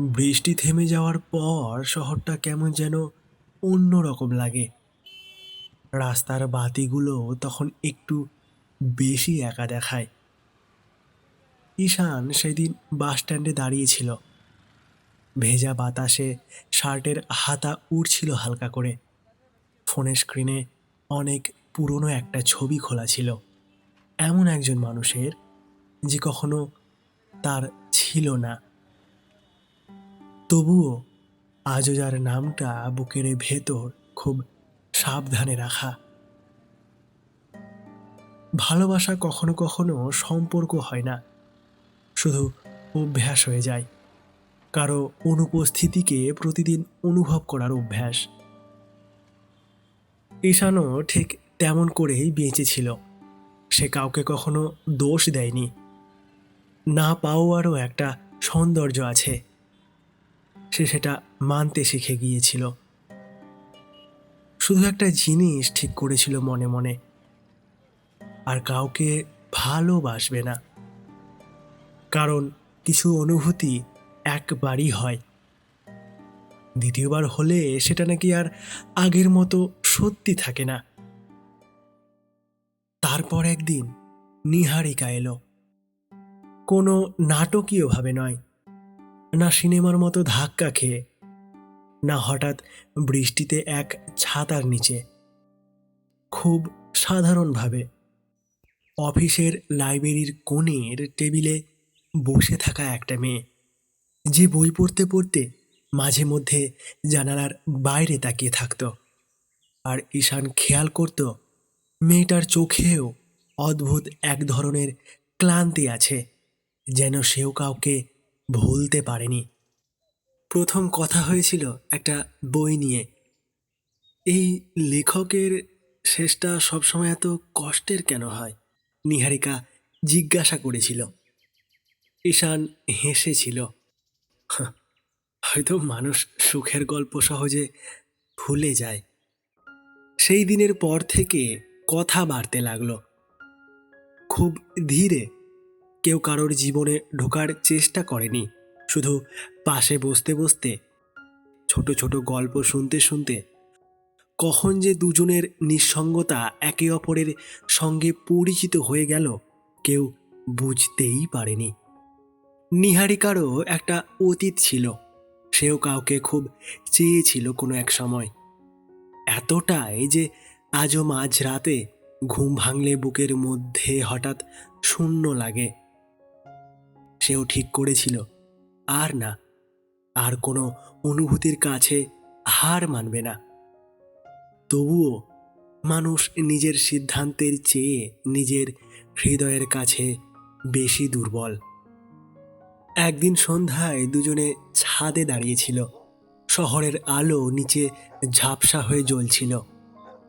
বৃষ্টি থেমে যাওয়ার পর শহরটা কেমন যেন অন্যরকম লাগে। রাস্তার বাতিগুলো তখন একটু বেশি একা দেখায়। ঈশান সেদিন বাস স্ট্যান্ডে দাঁড়িয়েছিল। ভেজা বাতাসে শার্টের হাতা উড়ছিল হালকা করে। ফোনের স্ক্রিনে অনেক পুরনো একটা ছবি খোলা ছিল, এমন একজন মানুষের যে কখনো তার ছিল না। তবুও আজও যার নামটা বুকের ভেতর খুব সাবধানে রাখা। ভালোবাসা কখনো কখনো সম্পর্ক হয় না, শুধু অভ্যাস হয়ে যায়। কারো অনুপস্থিতিকে প্রতিদিন অনুভব করার অভ্যাস। ঈশানও ঠিক তেমন করেই বেঁচেছিল। সে কাউকে কখনো দোষ দেয়নি। না পাওয়ারও একটা সৌন্দর্য আছে, সে সেটা মানতে শিখে গিয়েছিল। শুধু একটা জিনিস ঠিক করেছিল মনে মনে, আর কাউকে ভালোবাসবে না। কারণ কিছু অনুভূতি একবারই হয়, দ্বিতীয়বার হলে সেটা নাকি আর আগের মতো সত্যি থাকে না। তারপর একদিন নিহারিকা এলো। কোনো নাটকীয়ভাবে নয়, না সিনেমার মতো ধাক্কা খেয়ে, না হঠাৎ বৃষ্টিতে এক ছাতার নিচে। খুব সাধারণভাবে অফিসের লাইব্রেরির কোণের টেবিলে বসে থাকা একটা মেয়ে, যে বই পড়তে পড়তে মাঝে মধ্যে জানালার বাইরে তাকিয়ে থাকত। আর ঈশান খেয়াল করত মেয়েটার চোখেও অদ্ভুত এক ধরনের ক্লান্তি আছে, যেন সেও কাউকে ভুলতে পারেনি। প্রথম কথা হয়েছিল একটা বই নিয়ে। এই লেখকের শেষটা সবসময় এত কষ্টের কেন হয়, নিহারিকা জিজ্ঞাসা করেছিল। ঈশান হেসেছিল। "হাহ, হয়তো মানুষ সুখের গল্প সহজে ভুলে যায়।" সেই দিনের পর থেকে কথা বাড়তে লাগলো, খুব ধীরে। কেউ কারোর জীবনে ঢোকার চেষ্টা করেনি, শুধু পাশে বসতে বসতে, ছোট ছোট গল্প শুনতে শুনতে কখন যে দুজনের নিঃসঙ্গতা একে অপরের সঙ্গে পরিচিত হয়ে গেল কেউ বুঝতেই পারেনি। নিহারিকারও একটা অতীত ছিল। সেও কাউকে খুব চেয়েছিল কোনো এক সময়, এতটাই যে আজও মাঝরাতে ঘুম ভাঙলে বুকের মধ্যে হঠাৎ শূন্য লাগে। সেও ঠিক করেছিল আর না, আর কোনো অনুভূতির কাছে হার মানবে না। তবুও মানুষ নিজের সিদ্ধান্তের চেয়ে নিজের হৃদয়ের কাছে বেশি দুর্বল। একদিন সন্ধ্যায় দুজনে ছাদে দাঁড়িয়েছিল। শহরের আলো নিচে ঝাপসা হয়ে জ্বলছিল।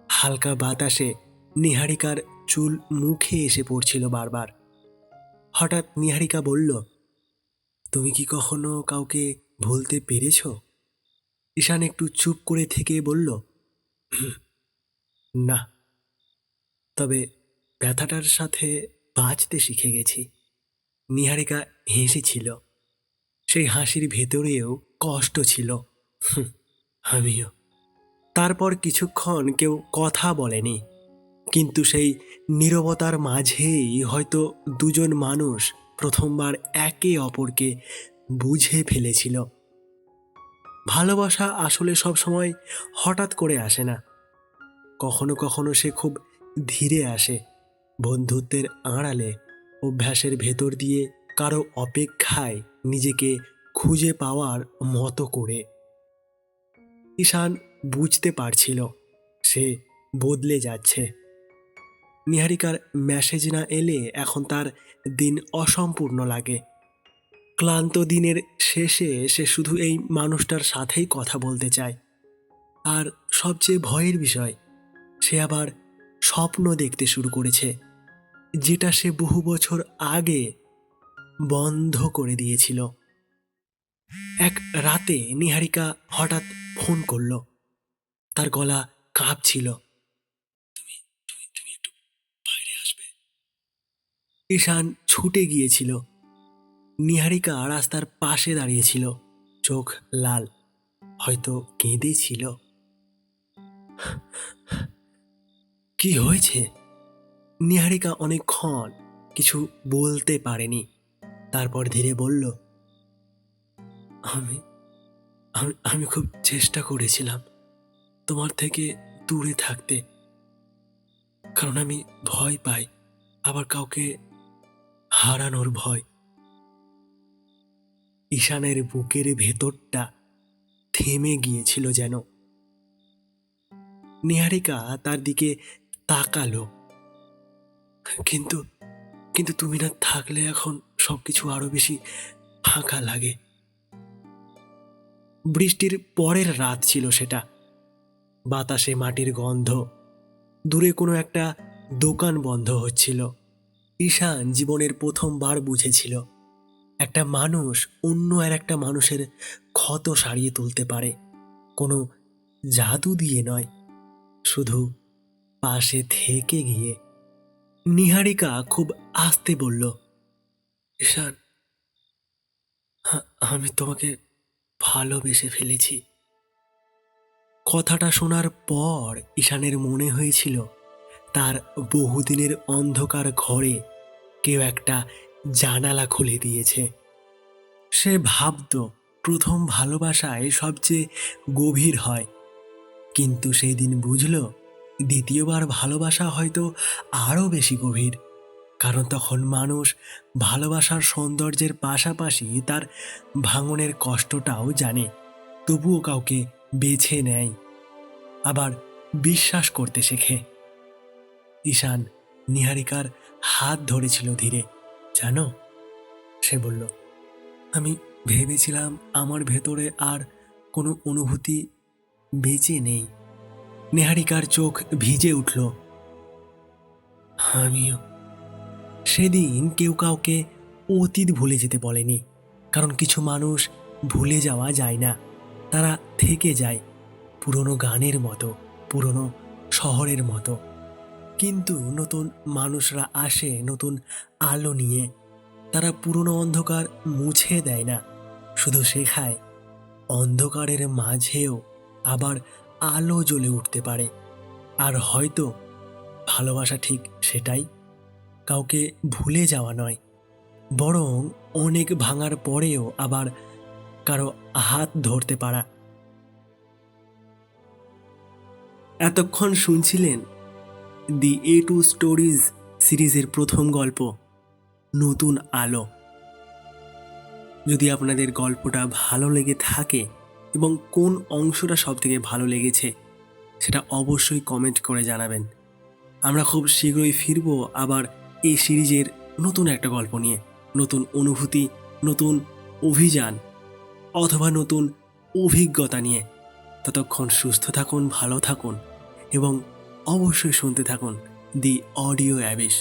হালকা বাতাসে নিহারিকার চুল মুখে এসে পড়ছিল বারবার। হঠাৎ নিহারিকা বলল, তুমি কি কখনো কাউকে ভুলতে পেরেছ? ঈশান একটু চুপ করে থেকে বলল, না, তবে ব্যথাটার সাথে বাঁচতে শিখে গেছি। নিহারিকা হেসেছিল। সেই হাসির ভেতরেও কষ্ট ছিল। "হুঁ, আমিও।" তারপর কিছুক্ষণ কেউ কথা বলেনি, কিন্তু সেই নীরবতার মাঝেই হয়তো দুজন মানুষ প্রথমবার একে অপরকে বুঝে ফেলেছিল। ভালোবাসা আসলে সবসময় হঠাৎ করে আসে না। কখনো কখনো সে খুব ধীরে আসে, বন্ধুত্বের আড়ালে, অভ্যাসের ভেতর দিয়ে, কারো অপেক্ষায় নিজেকে খুঁজে পাওয়ার মতো করে। ঈশান বুঝতে পারছিল সে বদলে যাচ্ছে। নিহারিকার মেসেজ না এলে এখন তার দিন অসম্পূর্ণ লাগে। ক্লান্ত দিনের শেষে সে শুধু এই মানুষটার সাথেই কথা বলতে চায়। আর সবচেয়ে ভয়ের বিষয়, সে আবার স্বপ্ন দেখতে শুরু করেছে, যেটা সে বহু বছর আগে বন্ধ করে দিয়েছিল। এক রাতে নিহারিকা হঠাৎ ফোন করল। তার গলা কাঁপছিল। তুমি তুমি তুমি একটু বাইরে আসবে? ঈশান ছুটে গিয়েছিল। নিহারিকা রাস্তার পাশে দাঁড়িয়েছিল, চোখ লাল, হয়তো কেঁদেছিল। কি হয়েছে? নিহারিকা অনেকক্ষণ কিছু বলতে পারেনি। তারপর ধীরে বলল, আমি আমি আমি খুব চেষ্টা করেছিলাম তোমার থেকে দূরে থাকতে, কারণ আমি ভয় পাই, আবার কাউকে হারানোর ভয়। ঈশানের বুকের ভেতরটা থেমে গিয়েছিল যেন। নিহারিকা তার দিকে তাকালো। কিন্তু কিন্তু তুমি না থাকলে এখন সবকিছু আরো বেশি ফাঁকা লাগে। বৃষ্টির পরের রাত ছিল সেটা। বাতাসে মাটির গন্ধ, দূরে কোনো একটা দোকান বন্ধ হচ্ছিল। ঈশান জীবনের প্রথমবার বুঝেছিল একটা মানুষ অন্য আর একটা মানুষের ক্ষত সারিয়ে তুলতে পারে, কোনো জাদু দিয়ে নয়, শুধু পাশে থেকে গিয়ে। নিহারিকা খুব আস্তে বলল, ঈশান, আমি তোমাকে ভালোবেসে ফেলেছি। কথাটা শোনার পর ঈশানের মনে হয়েছিল তার বহুদিনের অন্ধকার ঘরে কেউ একটা জানালা খুলে দিয়েছে। সে ভাবত প্রথম ভালোবাসায় সবচেয়ে গভীর হয়, কিন্তু সেই দিন বুঝল দ্বিতীয়বার ভালোবাসা হয়তো আরও বেশি গভীর। কারণ তখন মানুষ ভালোবাসার সৌন্দর্যের পাশাপাশি তার ভাঙনের কষ্টটাও জানে, তবুও কাউকে বেছে নেয়, আবার বিশ্বাস করতে শেখে। ঈশান নিহারিকার হাত ধরেছিল ধীরে। জানো, সে বলল, আমি ভেবেছিলাম আমার ভেতরে আর কোনো অনুভূতি বেঁচে নেই। নিহারিকার চোখ ভিজে উঠল। আমিও। সেদিন কেউ কাউকে অতীত ভুলে যেতে বলেনি, কারণ কিছু মানুষ ভুলে যাওয়া যায় না, তারা থেকে যায়, পুরনো গানের মতো, পুরনো শহরের মতো। কিন্তু নতুন মানুষরা আসে নতুন আলো নিয়ে। তারা পুরনো অন্ধকার মুছে দেয় না, শুধু শেখায় অন্ধকারের মাঝেও আবার আলো জ্বলে উঠতে পারে। আর হয়তো ভালোবাসা ঠিক সেটাই, কাউকে ভুলে যাওয়া নয়, বরং অনেক ভাঙার পরেও আবার কারো হাত ধরতে পারা। এতক্ষণ শুনছিলেন দি A2 স্টোরিজ সিরিজের প্রথম গল্প, নতুন আলো। যদি আপনাদের গল্পটা ভালো লেগে থাকে এবং কোন অংশটা সবথেকে ভালো লেগেছে সেটা অবশ্যই কমেন্ট করে জানাবেন। আমরা খুব শীঘ্রই ফিরব আবার এই সিরিজের নতুন একটা গল্প নিয়ে, নতুন অনুভূতি, নতুন অভিযান অথবা নতুন অভিজ্ঞতা নিয়ে। ততক্ষণ সুস্থ থাকুন, ভালো থাকুন এবং অবশ্যই শুনতে থাকুন দি অডিও অ্যাবিশ।